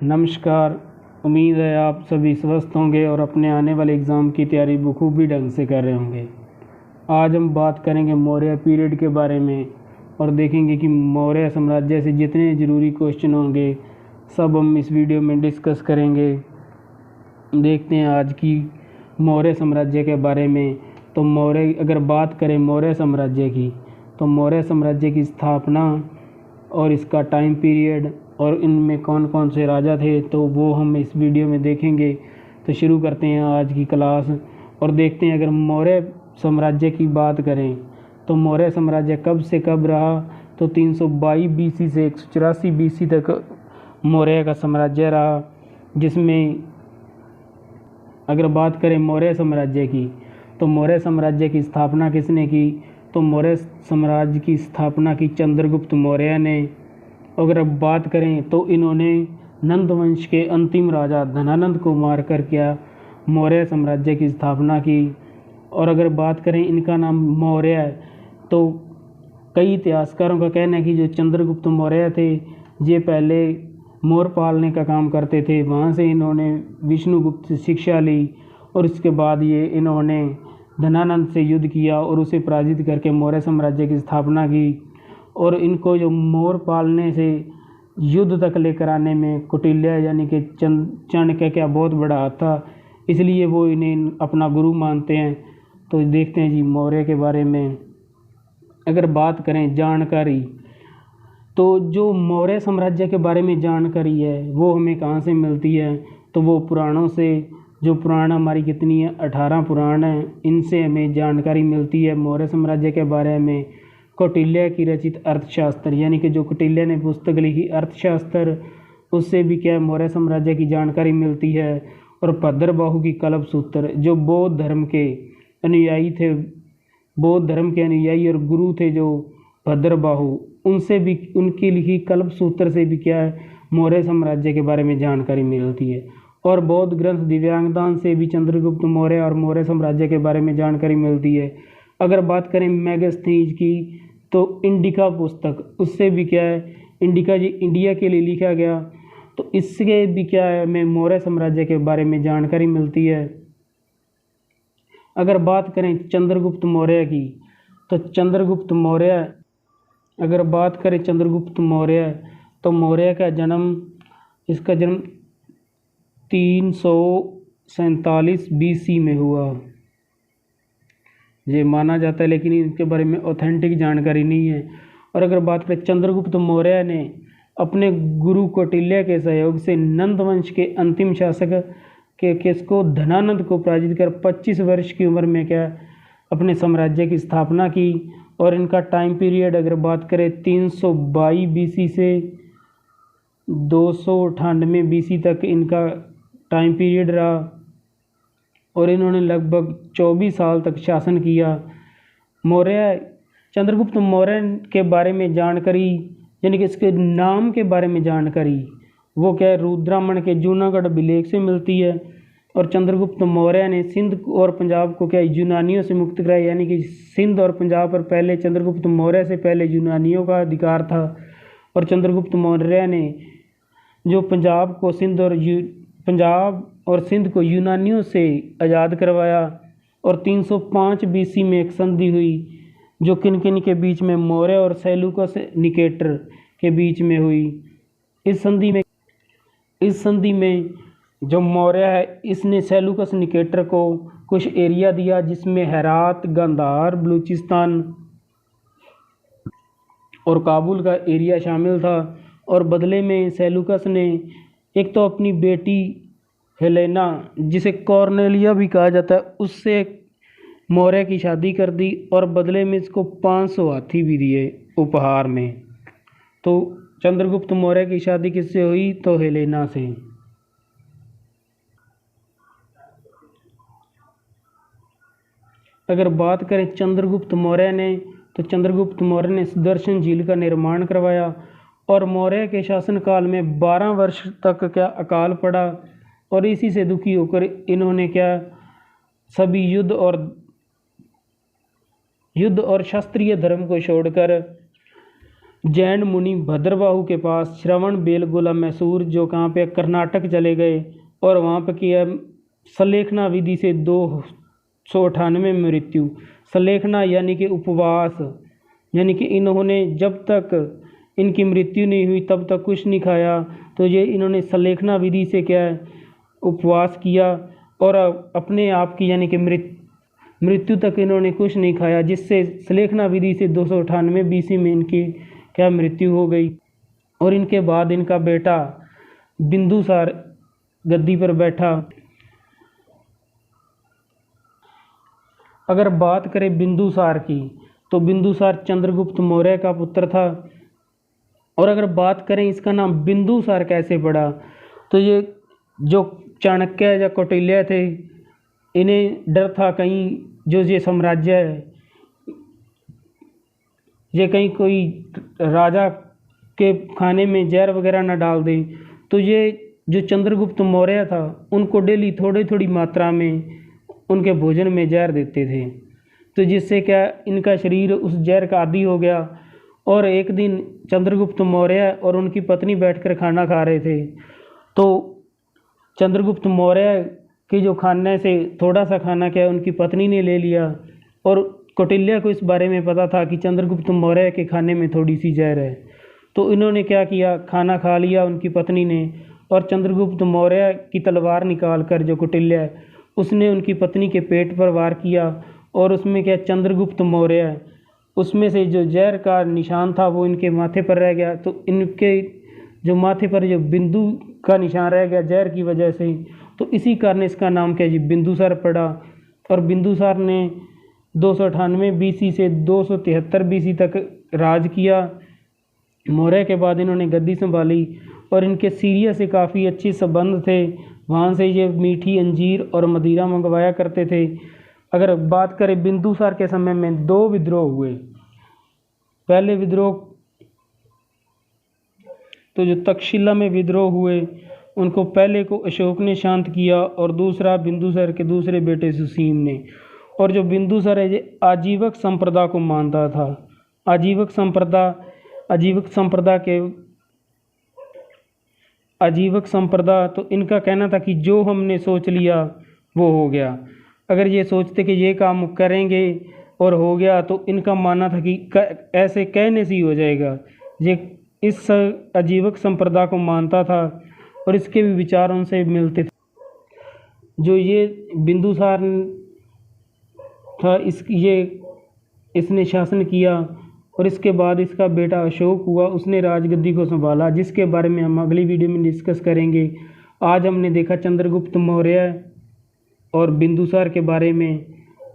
नमस्कार। उम्मीद है आप सभी स्वस्थ होंगे और अपने आने वाले एग्ज़ाम की तैयारी बखूबी ढंग से कर रहे होंगे। आज हम बात करेंगे मौर्य पीरियड के बारे में और देखेंगे कि मौर्य साम्राज्य से जितने ज़रूरी क्वेश्चन होंगे सब हम इस वीडियो में डिस्कस करेंगे। देखते हैं आज की मौर्य साम्राज्य के बारे में। तो अगर बात करें मौर्य साम्राज्य की, तो मौर्य साम्राज्य की स्थापना और इसका टाइम पीरियड और इनमें कौन कौन से राजा थे तो वो हम इस वीडियो में देखेंगे। तो शुरू करते हैं आज की क्लास और देखते हैं। अगर मौर्य साम्राज्य की बात करें तो मौर्य साम्राज्य कब से कब रहा, तो 322 बीसी से 184 बीसी तक मौर्य का साम्राज्य रहा। जिसमें अगर बात करें मौर्य साम्राज्य की, तो मौर्य साम्राज्य की स्थापना किसने की, तो मौर्य साम्राज्य की स्थापना की चंद्रगुप्त मौर्य ने। अगर अब बात करें तो इन्होंने नंद वंश के अंतिम राजा धनानंद को मारकर क्या मौर्य साम्राज्य की स्थापना की। और अगर बात करें इनका नाम मौर्य है, तो कई इतिहासकारों का कहना है कि जो चंद्रगुप्त मौर्य थे ये पहले मोर पालने का काम करते थे। वहाँ से इन्होंने विष्णुगुप्त से शिक्षा ली और इसके बाद ये इन्होंने धनानंद से युद्ध किया और उसे पराजित करके मौर्य साम्राज्य की स्थापना की। और इनको जो मोर पालने से युद्ध तक लेकर आने में कौटिल्य यानी कि चाणक्य का बहुत बड़ा हाथ था, इसलिए वो इन्हें अपना गुरु मानते हैं। तो देखते हैं जी मौर्य के बारे में। अगर बात करें जानकारी, तो जो मौर्य साम्राज्य के बारे में जानकारी है वो हमें कहाँ से मिलती है, तो वो पुराणों से। जो पुराण हमारी कितनी है, 18 पुराण हैं, इनसे हमें जानकारी मिलती है मौर्य साम्राज्य के बारे में। कौटिल्य की रचित अर्थशास्त्र यानी कि जो कौटिल्य ने पुस्तक लिखी अर्थशास्त्र, उससे भी क्या मौर्य साम्राज्य की जानकारी मिलती है। और भद्रबाहु की कल्पसूत्र, जो बौद्ध धर्म के अनुयायी थे, बौद्ध धर्म के अनुयायी और गुरु थे जो भद्रबाहु, उनसे भी उनकी लिखी कल्पसूत्र से भी क्या है मौर्य साम्राज्य के बारे में जानकारी मिलती है। और बौद्ध ग्रंथ दिव्यांगदान से भी चंद्रगुप्त मौर्य और मौर्य साम्राज्य के बारे में जानकारी मिलती है। अगर बात करें मेगास्थनीज की, तो इंडिका पुस्तक, उससे भी क्या है, इंडिका जी इंडिया के लिए लिखा गया, तो इससे भी क्या है हमें मौर्य साम्राज्य के बारे में जानकारी मिलती है। अगर बात करें चंद्रगुप्त मौर्य की, तो चंद्रगुप्त मौर्य, अगर बात करें चंद्रगुप्त मौर्य, तो मौर्य का जन्म, इसका जन्म 347 बीसी में हुआ ये माना जाता है, लेकिन इसके बारे में ऑथेंटिक जानकारी नहीं है। और अगर बात करें चंद्रगुप्त मौर्य ने अपने गुरु कौटिल्य के सहयोग से नंद वंश के अंतिम शासक के किसको धनानंद को पराजित कर 25 वर्ष की उम्र में क्या अपने साम्राज्य की स्थापना की। और इनका टाइम पीरियड अगर बात करें 322 बीसी से 298 बीसी तक इनका टाइम पीरियड रहा। और इन्होंने लगभग 24 साल तक शासन किया। चंद्रगुप्त मौर्य के बारे में जानकारी यानी कि इसके नाम के बारे में जानकारी वो क्या है, रुद्रामण के जूनागढ़ अभिलेख से मिलती है। और चंद्रगुप्त मौर्य ने सिंध और पंजाब को क्या यूनानियों से मुक्त कराया, यानी कि सिंध और पंजाब पर पहले चंद्रगुप्त मौर्य से पहले यूनानियों का अधिकार था। और चंद्रगुप्त मौर्य ने जो पंजाब और सिंध को यूनानियों से आज़ाद करवाया। और 305 बीसी में एक संधि हुई जो किन किन के बीच में, मौर्य और सेल्यूकस निकेटर के बीच में हुई। इस संधि में जो मौर्य है इसने सेल्यूकस निकेटर को कुछ एरिया दिया जिसमें हेरात, गांधार, बलूचिस्तान और काबुल का एरिया शामिल था। और बदले में सेल्यूकस ने एक तो अपनी बेटी हेलेना, जिसे कॉर्नेलिया भी कहा जाता है, उससे मौर्य की शादी कर दी और बदले में इसको 500 हाथी भी दिए उपहार में। तो चंद्रगुप्त मौर्य की शादी किससे हुई, तो हेलेना से। अगर बात करें चंद्रगुप्त मौर्य ने, तो चंद्रगुप्त मौर्य ने सुदर्शन झील का निर्माण करवाया। और मौर्य के शासनकाल में 12 वर्ष तक क्या अकाल पड़ा। और इसी से दुखी होकर इन्होंने क्या सभी युद्ध और शास्त्रीय धर्म को छोड़कर जैन मुनि भद्रबाहु के पास श्रवण बेलगोला मैसूर, जो कहाँ पे कर्नाटक चले गए और वहाँ पे किया सलेखना विधि से 298 मृत्यु। सलेखना यानी कि उपवास, यानी कि इन्होंने जब तक इनकी मृत्यु नहीं हुई तब तक कुछ नहीं खाया। तो ये इन्होंने सलेखना विधि से क्या है उपवास किया और अपने आप की यानी कि मृत्यु तक इन्होंने कुछ नहीं खाया, जिससे सलेखना विधि से 298 BC में इनकी क्या मृत्यु हो गई। और इनके बाद इनका बेटा बिंदुसार गद्दी पर बैठा। अगर बात करें बिंदुसार की, तो बिंदुसार चंद्रगुप्त मौर्य का पुत्र था। और अगर बात करें इसका नाम बिंदुसार कैसे पड़ा, तो ये जो चाणक्य या कौटिल्य थे, इन्हें डर था कहीं जो ये साम्राज्य है, ये कहीं कोई राजा के खाने में जहर वगैरह न डाल दे। तो ये जो चंद्रगुप्त मौर्य था उनको डेली थोड़ी थोड़ी मात्रा में उनके भोजन में जहर देते थे, तो जिससे क्या इनका शरीर उस जहर का आदी हो गया। और एक दिन चंद्रगुप्त मौर्य और उनकी पत्नी बैठकर खाना खा रहे थे, तो चंद्रगुप्त मौर्य के जो खाने से थोड़ा सा खाना क्या उनकी पत्नी ने ले लिया। और कौटिल्य को इस बारे में पता था कि चंद्रगुप्त मौर्य के खाने में थोड़ी सी जहर है, तो इन्होंने क्या किया, खाना खा लिया उनकी पत्नी ने, और चंद्रगुप्त मौर्य की तलवार निकाल कर जो कौटिल्य उसने उनकी पत्नी के पेट पर वार किया। और उसमें क्या चंद्रगुप्त मौर्य उसमें से जो जहर का निशान था वो इनके माथे पर रह गया। तो इनके जो माथे पर जो बिंदु का निशान रह गया जहर की वजह से, तो इसी कारण इसका नाम क्या जी बिंदुसार पड़ा। और बिंदुसार ने 298 BC से 273 BC तक राज किया। मौर्य के बाद इन्होंने गद्दी संभाली और इनके सीरिया से काफ़ी अच्छे संबंध थे, वहाँ से ये मीठी अंजीर और मदिरा मंगवाया करते थे। अगर बात करें बिंदुसार के समय में 2 विद्रोह हुए। पहले विद्रोह तो जो तक्षशिला में विद्रोह हुए उनको पहले को अशोक ने शांत किया और दूसरा बिंदुसार के दूसरे बेटे सुसीम ने। और जो बिंदुसार है ये आजीवक संप्रदा को मानता था। आजीवक संप्रदा तो इनका कहना था कि जो हमने सोच लिया वो हो गया। अगर ये सोचते कि ये काम करेंगे और हो गया, तो इनका मानना था कि ऐसे कहने से ही हो जाएगा। ये इस आजीवक संप्रदा को मानता था और इसके भी विचार उनसे मिलते थे। जो ये बिंदुसार था इसने शासन किया और इसके बाद इसका बेटा अशोक हुआ, उसने राजगद्दी को संभाला, जिसके बारे में हम अगली वीडियो में डिस्कस करेंगे। आज हमने देखा चंद्रगुप्त मौर्य और बिंदुसार के बारे में।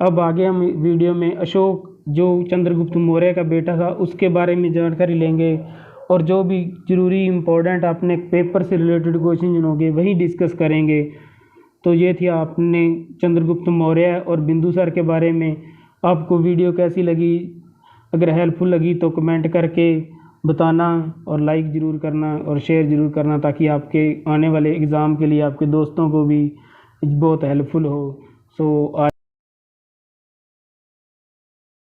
अब आगे हम वीडियो में अशोक जो चंद्रगुप्त मौर्य का बेटा था उसके बारे में जानकारी लेंगे और जो भी ज़रूरी इम्पोर्टेंट अपने पेपर से रिलेटेड क्वेश्चन होंगे वही डिस्कस करेंगे। तो ये थी आपने चंद्रगुप्त मौर्य और बिंदुसार के बारे में। आपको वीडियो कैसी लगी? अगर हेल्पफुल लगी तो कमेंट करके बताना और लाइक ज़रूर करना और शेयर ज़रूर करना, ताकि आपके आने वाले एग्ज़ाम के लिए आपके दोस्तों को भी बहुत हेल्पफुल हो। सो